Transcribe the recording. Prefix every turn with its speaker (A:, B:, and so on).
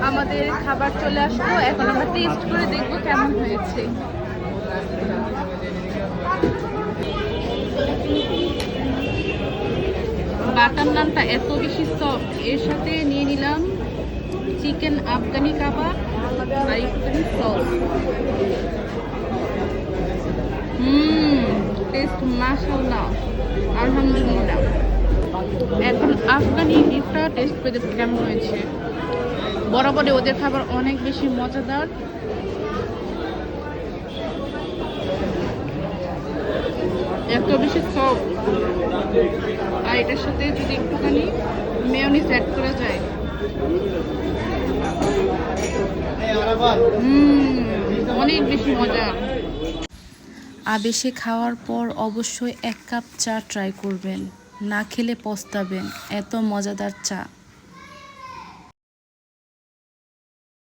A: আমাদের খাবার চলে আসলো, এখন আমরা টেস্ট করে দেখবো কেমন হয়েছে। বাটার নানটা এত বেশি সফট, এর সাথে নিয়ে নিলাম চিকেন আফগানি কাবাব আর একটুখানি সস। টেস্ট মাশাআল্লাহ, আলহামদুলিল্লাহ। এখন আফগানি ডিশটা টেস্ট করে দেখতে কেমন হয়েছে। বরাবরই ওদের খাবার অনেক বেশি মজাদার। এত বেশি সফট, আর এটার সাথে যদি একটুখানি মেয়োনিজ অ্যাড করা যায়, অনেক বেশি মজা।
B: আবেশে খাওয়ার পর অবশ্যই 1 কাপ চা ট্রাই করবেন, না খেলে পস্তাবেন, এত মজাদার চা।